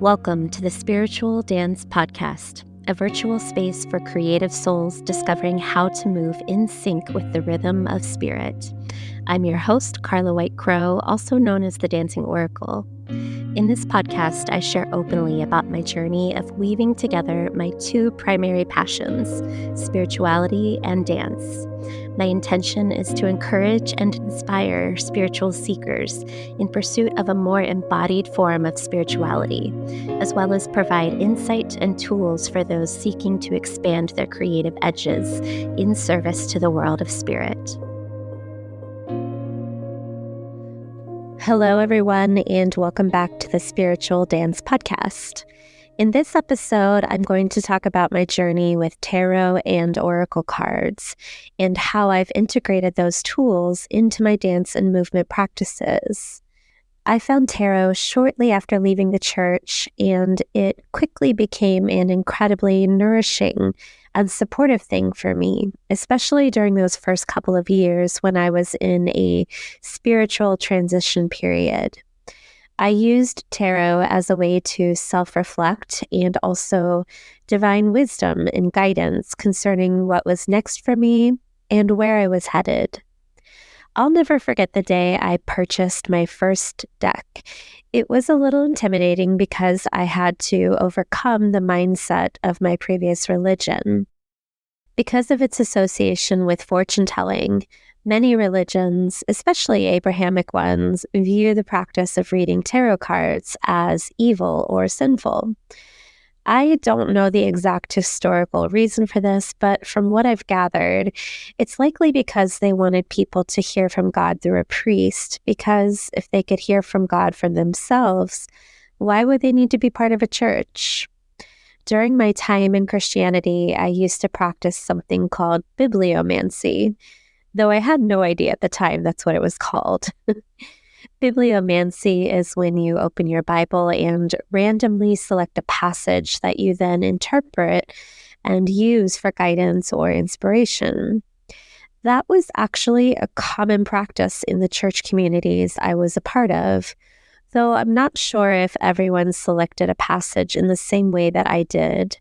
Welcome to the Spiritual Dance Podcast, a virtual space for creative souls discovering how to move in sync with the rhythm of spirit. I'm your host, Carla White Crow, also known as the Dancing Oracle. In this podcast, I share openly about my journey of weaving together my two primary passions, spirituality and dance. My intention is to encourage and inspire spiritual seekers in pursuit of a more embodied form of spirituality, as well as provide insight and tools for those seeking to expand their creative edges in service to the world of spirit. Hello, everyone, and welcome back to the Spiritual Dance Podcast. In this episode, I'm going to talk about my journey with tarot and oracle cards and how I've integrated those tools into my dance and movement practices. I found tarot shortly after leaving the church, and it quickly became an incredibly nourishing and supportive thing for me, especially during those first couple of years when I was in a spiritual transition period. I used tarot as a way to self-reflect and also divine wisdom and guidance concerning what was next for me and where I was headed. I'll never forget the day I purchased my first deck. It was a little intimidating because I had to overcome the mindset of my previous religion. Because of its association with fortune-telling, many religions, especially Abrahamic ones, view the practice of reading tarot cards as evil or sinful. I don't know the exact historical reason for this, but from what I've gathered, it's likely because they wanted people to hear from God through a priest, because if they could hear from God from themselves, why would they need to be part of a church? During my time in Christianity, I used to practice something called bibliomancy, though I had no idea at the time that's what it was called. Bibliomancy is when you open your Bible and randomly select a passage that you then interpret and use for guidance or inspiration. That was actually a common practice in the church communities I was a part of, though I'm not sure if everyone selected a passage in the same way that I did.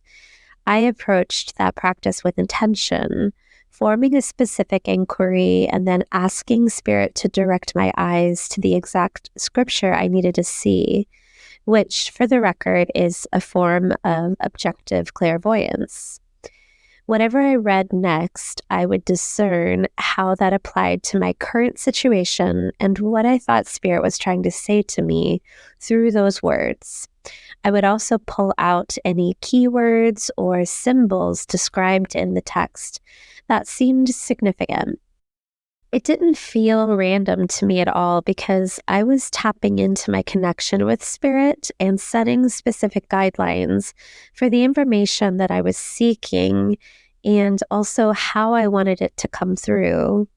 I approached that practice with intention, forming a specific inquiry and then asking Spirit to direct my eyes to the exact scripture I needed to see, which, for the record, is a form of objective clairvoyance. Whatever I read next, I would discern how that applied to my current situation and what I thought Spirit was trying to say to me through those words. I would also pull out any keywords or symbols described in the text that seemed significant. It didn't feel random to me at all because I was tapping into my connection with Spirit and setting specific guidelines for the information that I was seeking and also how I wanted it to come through.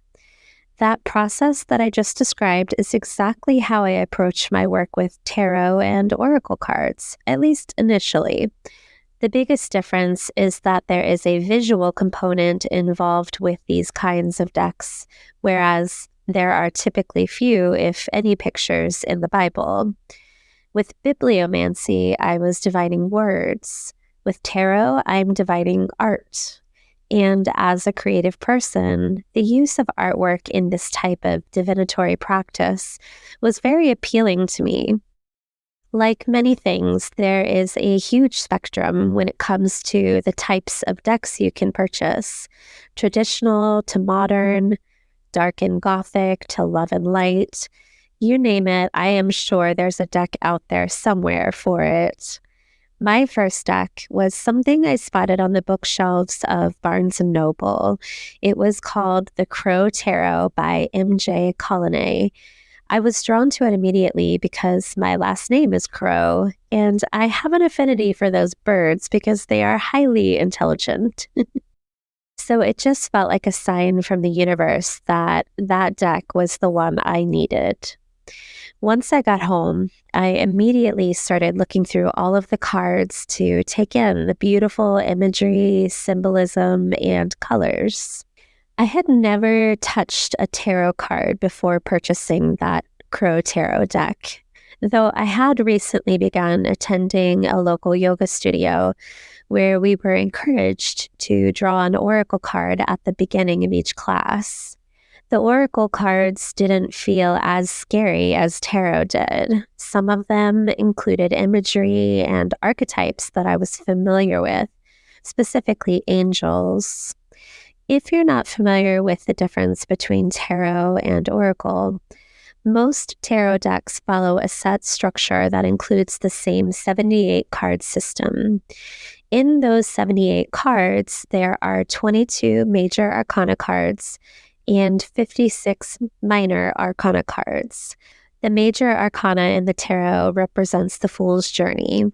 That process that I just described is exactly how I approach my work with tarot and oracle cards, at least initially. The biggest difference is that there is a visual component involved with these kinds of decks, whereas there are typically few, if any, pictures in the Bible. With bibliomancy, I was divining words. With tarot, I'm divining art. And as a creative person, the use of artwork in this type of divinatory practice was very appealing to me. Like many things, there is a huge spectrum when it comes to the types of decks you can purchase. Traditional to modern, dark and gothic to love and light. You name it, I am sure there's a deck out there somewhere for it. My first deck was something I spotted on the bookshelves of Barnes & Noble. It was called The Crow Tarot by M.J. Colonnay. I was drawn to it immediately because my last name is Crow, and I have an affinity for those birds because they are highly intelligent. So it just felt like a sign from the universe that that deck was the one I needed. Once I got home, I immediately started looking through all of the cards to take in the beautiful imagery, symbolism, and colors. I had never touched a tarot card before purchasing that Crow Tarot deck. though I had recently begun attending a local yoga studio where we were encouraged to draw an oracle card at the beginning of each class. The oracle cards didn't feel as scary as tarot did. Some of them included imagery and archetypes that I was familiar with, specifically angels. If you're not familiar with the difference between tarot and oracle, most tarot decks follow a set structure that includes the same 78 card system. In those 78 cards, there are 22 major arcana cards and 56 minor arcana cards. The major arcana in the tarot represents the Fool's Journey.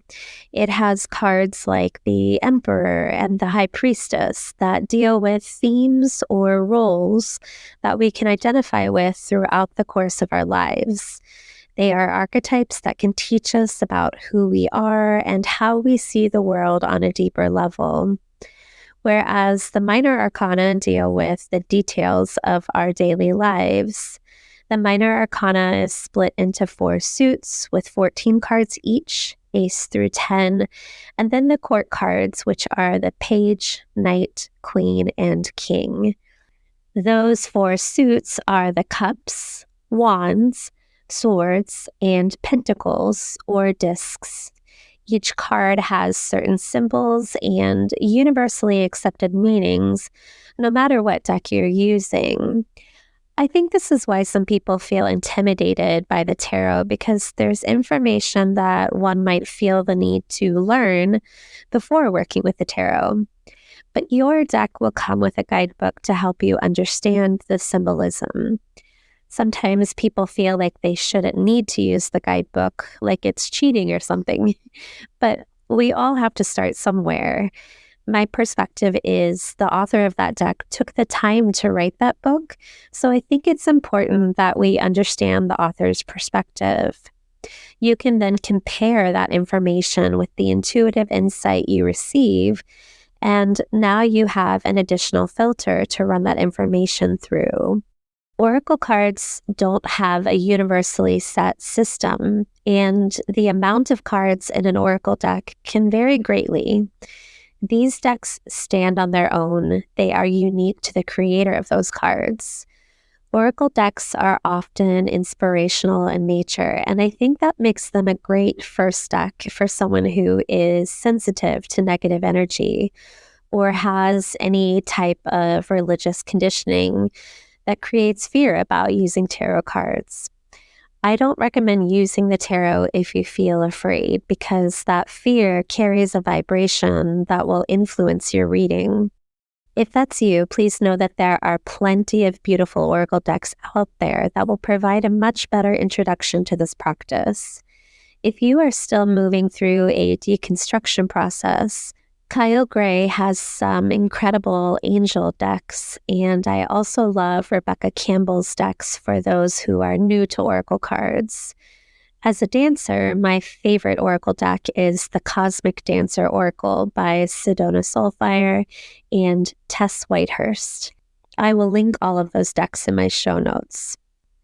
It has cards like the Emperor and the High Priestess that deal with themes or roles that we can identify with throughout the course of our lives. They are archetypes that can teach us about who we are and how we see the world on a deeper level. Whereas the minor arcana deal with the details of our daily lives. The minor arcana is split into 4 suits with 14 cards each, ace through 10, and then the court cards, which are the page, knight, queen, and king. Those 4 suits are the cups, wands, swords, and pentacles or discs. Each card has certain symbols and universally accepted meanings, no matter what deck you're using. I think this is why some people feel intimidated by the tarot, because there's information that one might feel the need to learn before working with the tarot. But your deck will come with a guidebook to help you understand the symbolism. Sometimes people feel like they shouldn't need to use the guidebook, like it's cheating or something. But we all have to start somewhere. My perspective is the author of that deck took the time to write that book, so I think it's important that we understand the author's perspective. You can then compare that information with the intuitive insight you receive, and now you have an additional filter to run that information through. Oracle cards don't have a universally set system, and the amount of cards in an oracle deck can vary greatly. These decks stand on their own. They are unique to the creator of those cards. Oracle decks are often inspirational in nature, and I think that makes them a great first deck for someone who is sensitive to negative energy or has any type of religious conditioning that creates fear about using tarot cards. I don't recommend using the tarot if you feel afraid, because that fear carries a vibration that will influence your reading. If that's you, please know that there are plenty of beautiful oracle decks out there that will provide a much better introduction to this practice. If you are still moving through a deconstruction process, Kyle Gray has some incredible angel decks, and I also love Rebecca Campbell's decks for those who are new to oracle cards. As a dancer, my favorite oracle deck is the Cosmic Dancer Oracle by Sedona Soulfire and Tess Whitehurst. I will link all of those decks in my show notes.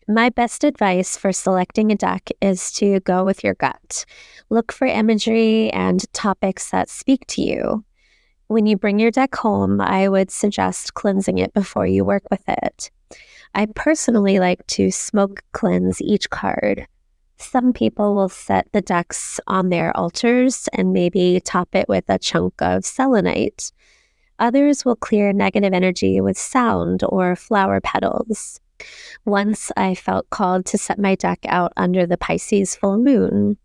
My best advice for selecting a deck is to go with your gut. Look for imagery and topics that speak to you. When you bring your deck home, I would suggest cleansing it before you work with it. I personally like to smoke cleanse each card. Some people will set the decks on their altars and maybe top it with a chunk of selenite. Others will clear negative energy with sound or flower petals. Once I felt called to set my deck out under the Pisces full moon.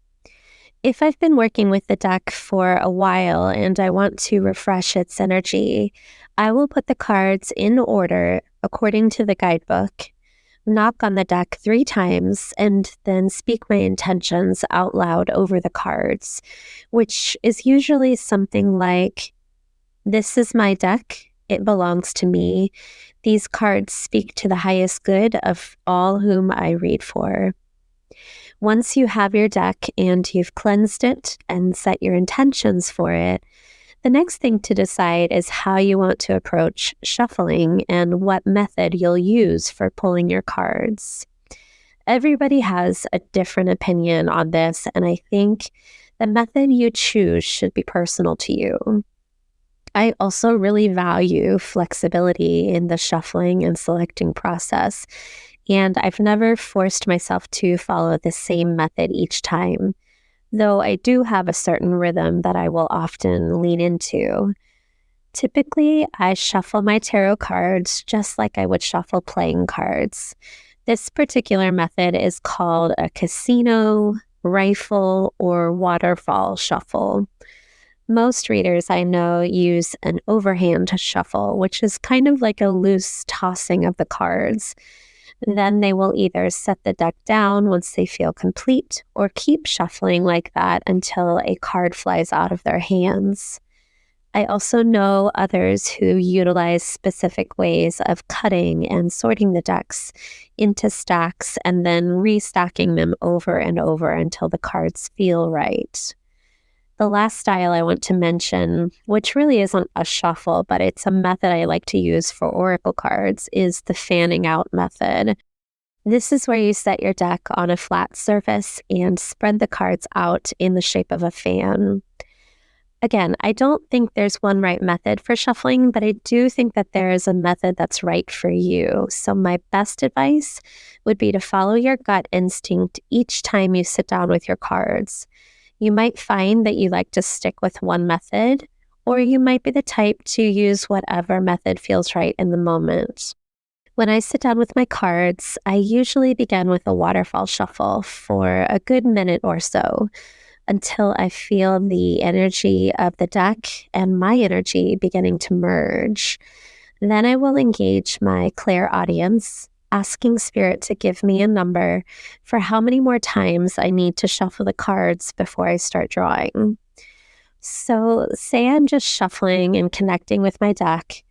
If I've been working with the deck for a while and I want to refresh its energy, I will put the cards in order according to the guidebook, knock on the deck 3 times, and then speak my intentions out loud over the cards, which is usually something like, "This is my deck. It belongs to me. These cards speak to the highest good of all whom I read for." Once you have your deck and you've cleansed it and set your intentions for it, the next thing to decide is how you want to approach shuffling and what method you'll use for pulling your cards. Everybody has a different opinion on this, and I think the method you choose should be personal to you. I also really value flexibility in the shuffling and selecting process, and I've never forced myself to follow the same method each time, though I do have a certain rhythm that I will often lean into. Typically, I shuffle my tarot cards just like I would shuffle playing cards. This particular method is called a casino, rifle, or waterfall shuffle. Most readers I know use an overhand shuffle, which is kind of like a loose tossing of the cards. Then they will either set the deck down once they feel complete or keep shuffling like that until a card flies out of their hands. I also know others who utilize specific ways of cutting and sorting the decks into stacks and then restacking them over and over until the cards feel right. The last style I want to mention, which really isn't a shuffle, but it's a method I like to use for oracle cards, is the fanning out method. This is where you set your deck on a flat surface and spread the cards out in the shape of a fan. Again, I don't think there's one right method for shuffling, but I do think that there is a method that's right for you. So my best advice would be to follow your gut instinct each time you sit down with your cards. You might find that you like to stick with one method, or you might be the type to use whatever method feels right in the moment. When I sit down with my cards, I usually begin with a waterfall shuffle for a good minute or so until I feel the energy of the deck and my energy beginning to merge. Then I will engage my clairaudience, asking Spirit to give me a number for how many more times I need to shuffle the cards before I start drawing. So, say I'm just shuffling and connecting with my deck.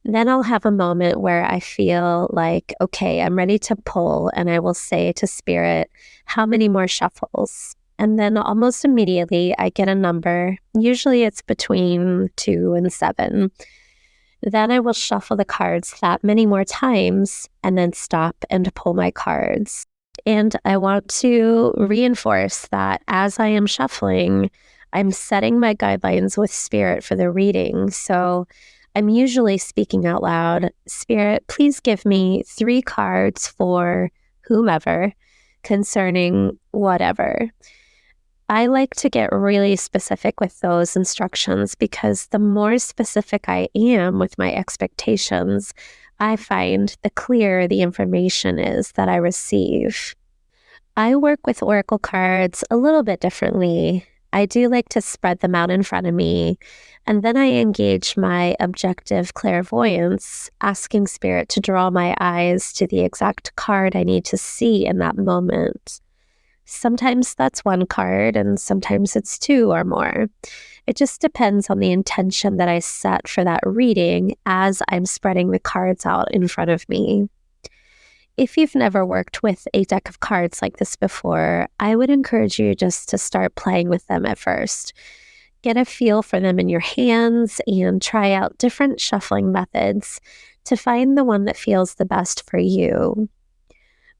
Then I'll have a moment where I feel like, okay, I'm ready to pull, and I will say to Spirit, how many more shuffles? And then almost immediately I get a number. Usually it's between 2 and 7. Then I will shuffle the cards that many more times and then stop and pull my cards. And I want to reinforce that as I am shuffling, I'm setting my guidelines with Spirit for the reading. So I'm usually speaking out loud, Spirit, please give me 3 cards for whomever concerning whatever. I like to get really specific with those instructions because the more specific I am with my expectations, I find the clearer the information is that I receive. I work with oracle cards a little bit differently. I do like to spread them out in front of me, and then I engage my objective clairvoyance, asking Spirit to draw my eyes to the exact card I need to see in that moment. Sometimes that's 1 card, and sometimes it's 2 or more. It just depends on the intention that I set for that reading as I'm spreading the cards out in front of me. If you've never worked with a deck of cards like this before, I would encourage you just to start playing with them at first. Get a feel for them in your hands and try out different shuffling methods to find the one that feels the best for you.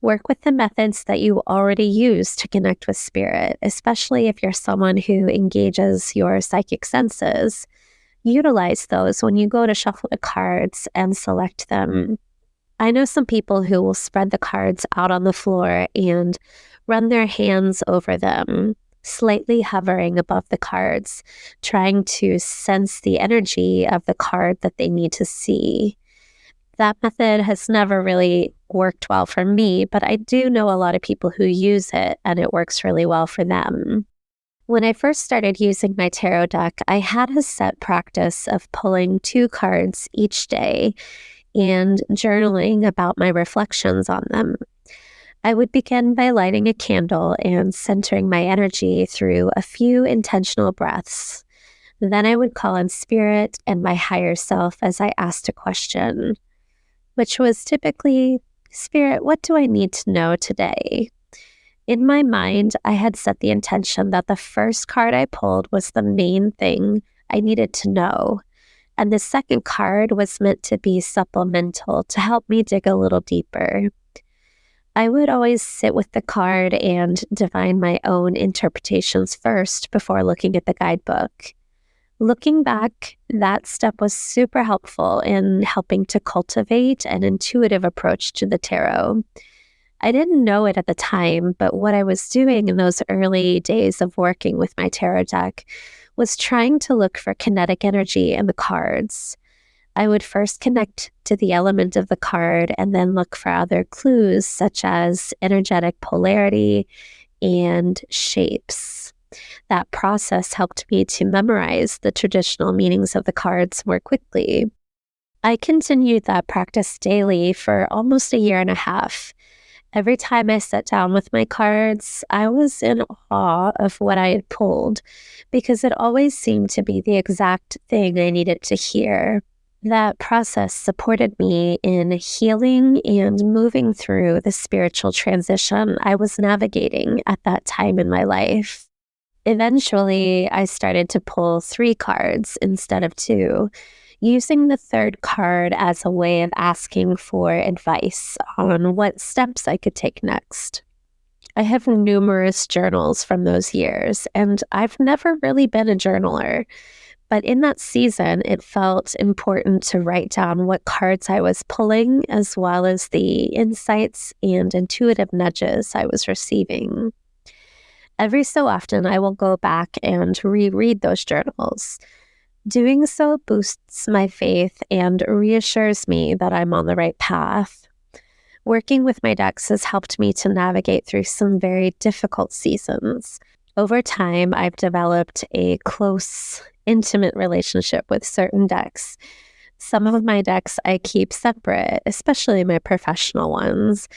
Work with the methods that you already use to connect with Spirit, especially if you're someone who engages your psychic senses. Utilize those when you go to shuffle the cards and select them. I know some people who will spread the cards out on the floor and run their hands over them, slightly hovering above the cards, trying to sense the energy of the card that they need to see. That method has never really worked well for me, but I do know a lot of people who use it, and it works really well for them. When I first started using my tarot deck, I had a set practice of pulling 2 cards each day and journaling about my reflections on them. I would begin by lighting a candle and centering my energy through a few intentional breaths. Then I would call on Spirit and my higher self as I asked a question, which was typically, Spirit, what do I need to know today? In my mind, I had set the intention that the first card I pulled was the main thing I needed to know, and the second card was meant to be supplemental to help me dig a little deeper. I would always sit with the card and divine my own interpretations first before looking at the guidebook. Looking back, that step was super helpful in helping to cultivate an intuitive approach to the tarot. I didn't know it at the time, but what I was doing in those early days of working with my tarot deck was trying to look for kinetic energy in the cards. I would first connect to the element of the card and then look for other clues such as energetic polarity and shapes. That process helped me to memorize the traditional meanings of the cards more quickly. I continued that practice daily for almost a year and a half. Every time I sat down with my cards, I was in awe of what I had pulled because it always seemed to be the exact thing I needed to hear. That process supported me in healing and moving through the spiritual transition I was navigating at that time in my life. Eventually, I started to pull 3 cards instead of 2, using the third card as a way of asking for advice on what steps I could take next. I have numerous journals from those years, and I've never really been a journaler. But in that season, it felt important to write down what cards I was pulling, as well as the insights and intuitive nudges I was receiving. Every so often, I will go back and reread those journals. Doing so boosts my faith and reassures me that I'm on the right path. Working with my decks has helped me to navigate through some very difficult seasons. Over time, I've developed a close, intimate relationship with certain decks. Some of my decks I keep separate, especially my professional ones,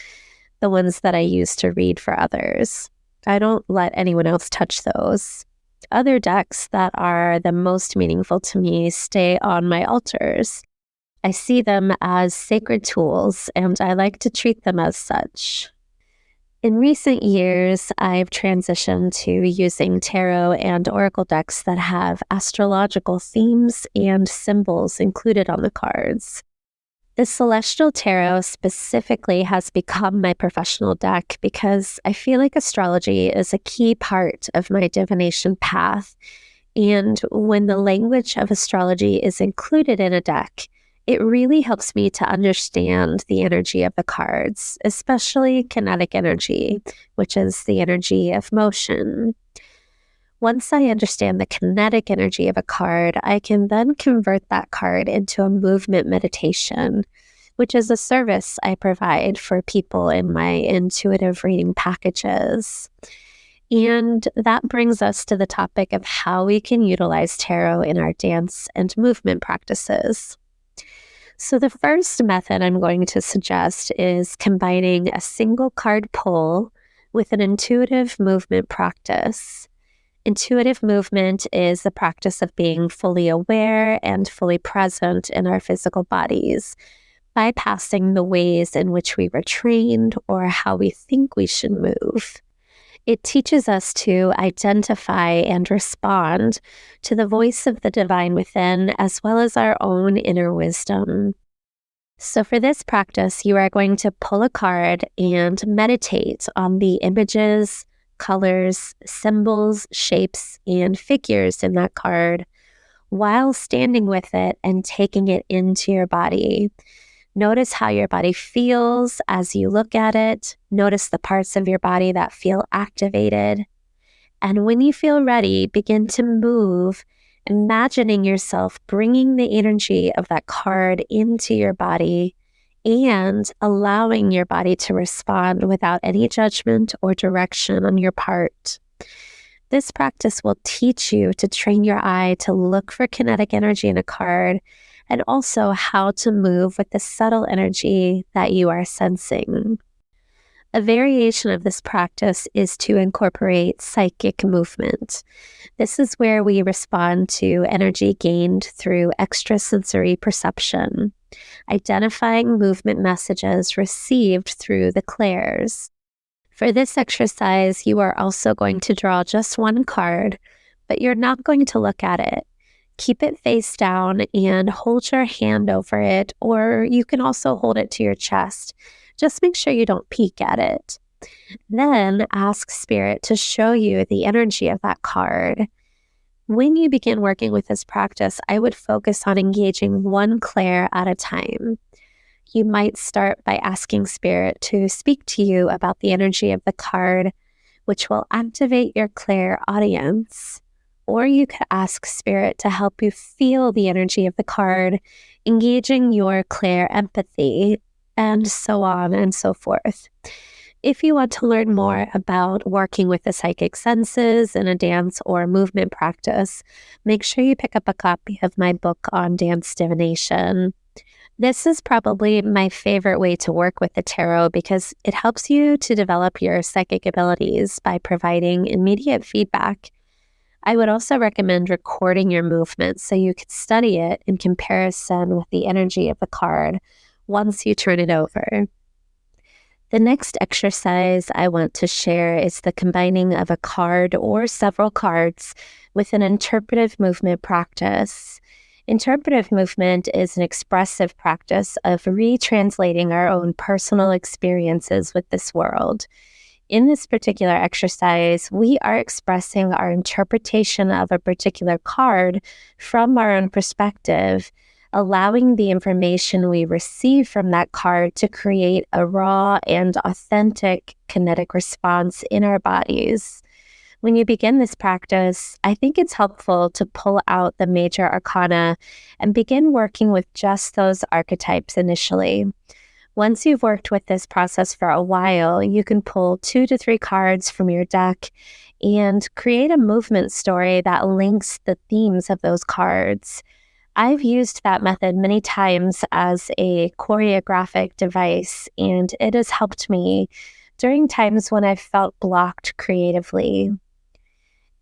the ones that I use to read for others. I don't let anyone else touch those. Other decks that are the most meaningful to me stay on my altars. I see them as sacred tools, and I like to treat them as such. In recent years, I've transitioned to using tarot and oracle decks that have astrological themes and symbols included on the cards. The Celestial Tarot specifically has become my professional deck because I feel like astrology is a key part of my divination path, and when the language of astrology is included in a deck, it really helps me to understand the energy of the cards, especially kinetic energy, which is the energy of motion. Once I understand the kinetic energy of a card, I can then convert that card into a movement meditation, which is a service I provide for people in my intuitive reading packages. And that brings us to the topic of how we can utilize tarot in our dance and movement practices. So the first method I'm going to suggest is combining a single card pull with an intuitive movement practice. Intuitive movement is the practice of being fully aware and fully present in our physical bodies, bypassing the ways in which we were trained or how we think we should move. It teaches us to identify and respond to the voice of the divine within, as well as our own inner wisdom. So for this practice, you are going to pull a card and meditate on the images, colors, symbols, shapes, and figures in that card while standing with it and taking it into your body. Notice how your body feels as you look at it. Notice the parts of your body that feel activated. And when you feel ready, begin to move, imagining yourself bringing the energy of that card into your body and allowing your body to respond without any judgment or direction on your part. This practice will teach you to train your eye to look for kinetic energy in a card and also how to move with the subtle energy that you are sensing. A variation of this practice is to incorporate psychic movement. This is where we respond to energy gained through extrasensory perception, identifying movement messages received through the clairs. For this exercise, you are also going to draw just one card, but you're not going to look at it. Keep it face down and hold your hand over it, or you can also hold it to your chest, Just make sure you don't peek at it. Then ask Spirit to show you the energy of that card. When you begin working with this practice, I would focus on engaging one clair at a time. You might start by asking Spirit to speak to you about the energy of the card, which will activate your clair audience. Or you could ask Spirit to help you feel the energy of the card, engaging your clair empathy, and so on and so forth. If you want to learn more about working with the psychic senses in a dance or movement practice, make sure you pick up a copy of my book on dance divination. This is probably my favorite way to work with the tarot because it helps you to develop your psychic abilities by providing immediate feedback. I would also recommend recording your movements so you could study it in comparison with the energy of the card once you turn it over. The next exercise I want to share is the combining of a card or several cards with an interpretive movement practice. Interpretive movement is an expressive practice of retranslating our own personal experiences with this world. In this particular exercise, we are expressing our interpretation of a particular card from our own perspective, allowing the information we receive from that card to create a raw and authentic kinetic response in our bodies. When you begin this practice, I think it's helpful to pull out the major arcana and begin working with just those archetypes initially. Once you've worked with this process for a while, you can pull 2 to 3 cards from your deck and create a movement story that links the themes of those cards. I've used that method many times as a choreographic device, and it has helped me during times when I've felt blocked creatively.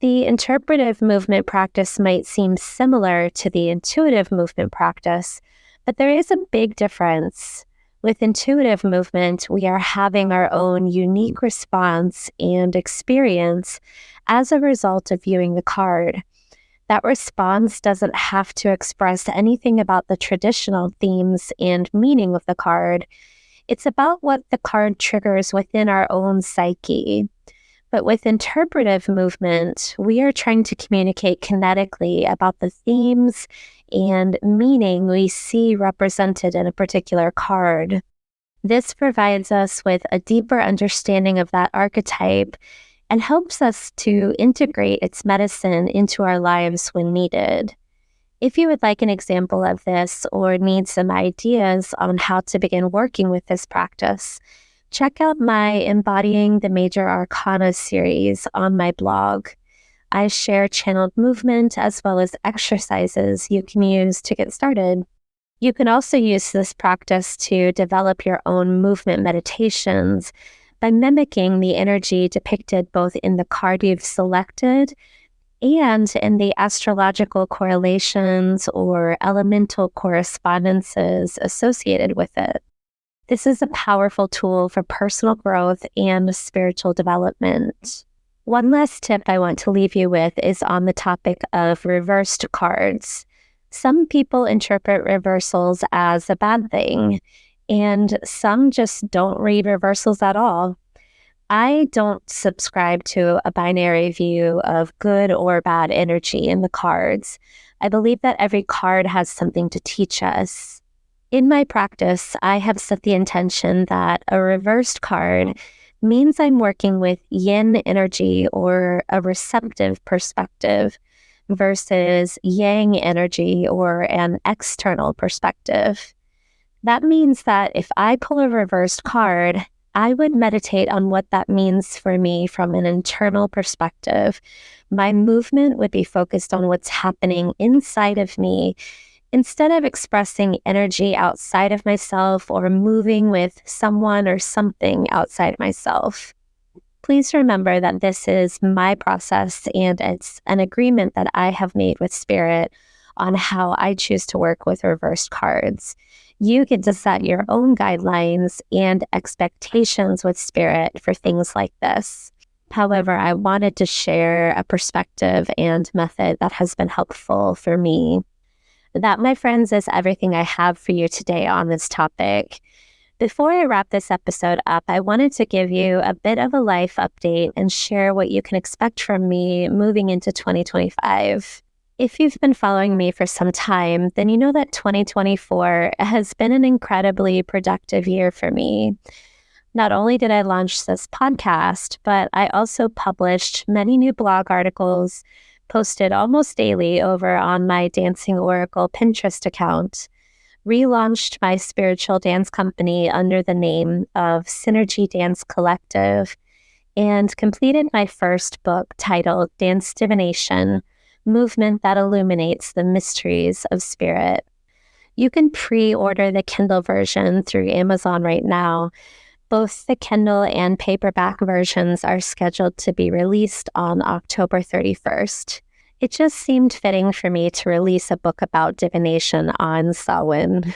The interpretive movement practice might seem similar to the intuitive movement practice, but there is a big difference. With intuitive movement, we are having our own unique response and experience as a result of viewing the card. That response doesn't have to express anything about the traditional themes and meaning of the card. It's about what the card triggers within our own psyche. But with interpretive movement, we are trying to communicate kinetically about the themes and meaning we see represented in a particular card. This provides us with a deeper understanding of that archetype and helps us to integrate its medicine into our lives when needed. If you would like an example of this or need some ideas on how to begin working with this practice, check out my Embodying the Major Arcana series on my blog. I share channeled movement as well as exercises you can use to get started. You can also use this practice to develop your own movement meditations by mimicking the energy depicted both in the card you've selected and in the astrological correlations or elemental correspondences associated with it. This is a powerful tool for personal growth and spiritual development. One last tip I want to leave you with is on the topic of reversed cards. Some people interpret reversals as a bad thing, and some just don't read reversals at all. I don't subscribe to a binary view of good or bad energy in the cards. I believe that every card has something to teach us. In my practice, I have set the intention that a reversed card means I'm working with yin energy or a receptive perspective versus yang energy or an external perspective. That means that if I pull a reversed card, I would meditate on what that means for me from an internal perspective. My movement would be focused on what's happening inside of me instead of expressing energy outside of myself or moving with someone or something outside myself. Please remember that this is my process and it's an agreement that I have made with Spirit on how I choose to work with reversed cards. You get to set your own guidelines and expectations with Spirit for things like this. However, I wanted to share a perspective and method that has been helpful for me. That, my friends, is everything I have for you today on this topic. Before I wrap this episode up, I wanted to give you a bit of a life update and share what you can expect from me moving into 2025. If you've been following me for some time, then you know that 2024 has been an incredibly productive year for me. Not only did I launch this podcast, but I also published many new blog articles, posted almost daily over on my Dancing Oracle Pinterest account, relaunched my spiritual dance company under the name of Synergy Dance Collective, and completed my first book titled Dance Divination, Movement that Illuminates the Mysteries of Spirit. You can pre-order the Kindle version through Amazon right now. Both the Kindle and paperback versions are scheduled to be released on October 31st. It just seemed fitting for me to release a book about divination on Samhain.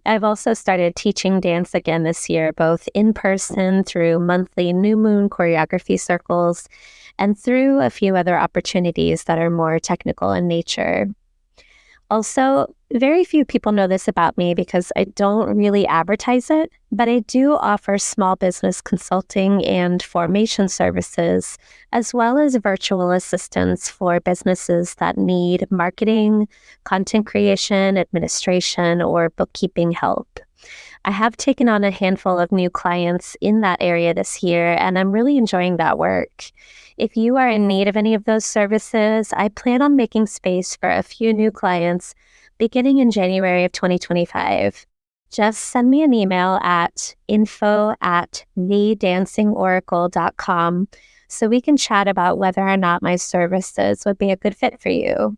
I've also started teaching dance again this year, both in person through monthly new moon choreography circles and through a few other opportunities that are more technical in nature. Also, very few people know this about me because I don't really advertise it, but I do offer small business consulting and formation services, as well as virtual assistance for businesses that need marketing, content creation, administration, or bookkeeping help. I have taken on a handful of new clients in that area this year, and I'm really enjoying that work. If you are in need of any of those services, I plan on making space for a few new clients beginning in January of 2025. Just send me an email at info@thedancingoracle.com so we can chat about whether or not my services would be a good fit for you.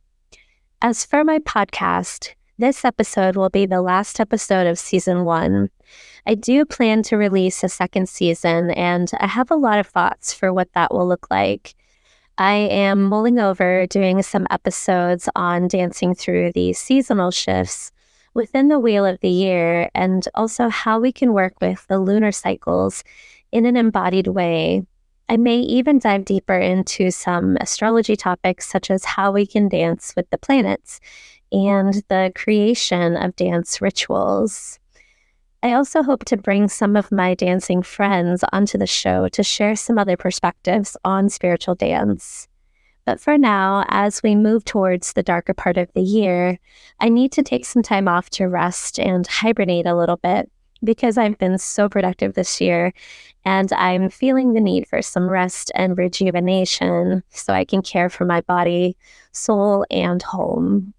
As for my podcast, this episode will be the last episode of season 1. I do plan to release a second season, and I have a lot of thoughts for what that will look like. I am mulling over doing some episodes on dancing through the seasonal shifts within the wheel of the year, and also how we can work with the lunar cycles in an embodied way. I may even dive deeper into some astrology topics, such as how we can dance with the planets and the creation of dance rituals. I also hope to bring some of my dancing friends onto the show to share some other perspectives on spiritual dance. But for now, as we move towards the darker part of the year, I need to take some time off to rest and hibernate a little bit because I've been so productive this year, and I'm feeling the need for some rest and rejuvenation so I can care for my body, soul, and home.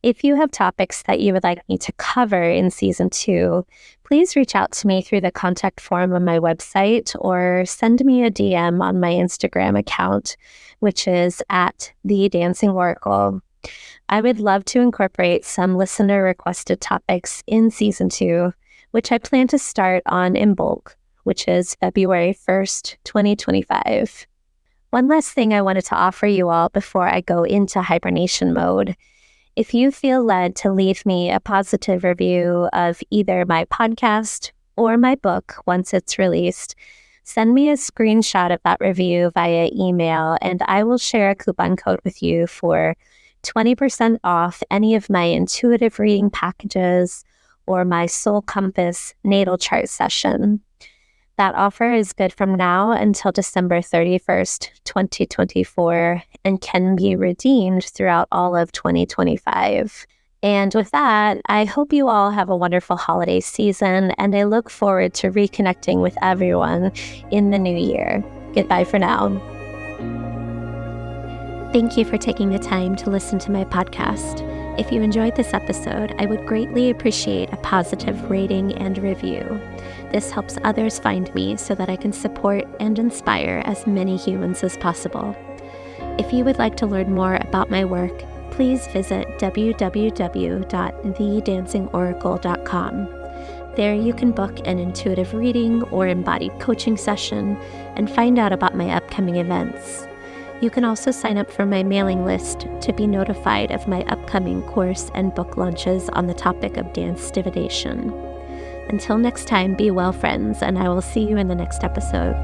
If you have topics that you would like me to cover in season 2, please reach out to me through the contact form on my website or send me a DM on my Instagram account, which is @thedancingoracle. I would love to incorporate some listener-requested topics in season 2, which I plan to start on in bulk, which is February 1st, 2025. One last thing I wanted to offer you all before I go into hibernation mode. If you feel led to leave me a positive review of either my podcast or my book once it's released, send me a screenshot of that review via email, and I will share a coupon code with you for 20% off any of my intuitive reading packages or my Soul Compass natal chart session. That offer is good from now until December 31st, 2024, and can be redeemed throughout all of 2025. And with that, I hope you all have a wonderful holiday season, and I look forward to reconnecting with everyone in the new year. Goodbye for now. Thank you for taking the time to listen to my podcast. If you enjoyed this episode, I would greatly appreciate a positive rating and review. This helps others find me so that I can support and inspire as many humans as possible. If you would like to learn more about my work, please visit www.thedancingOracle.com. There you can book an intuitive reading or embodied coaching session and find out about my upcoming events. You can also sign up for my mailing list to be notified of my upcoming course and book launches on the topic of dance divination. Until next time, be well, friends, and I will see you in the next episode.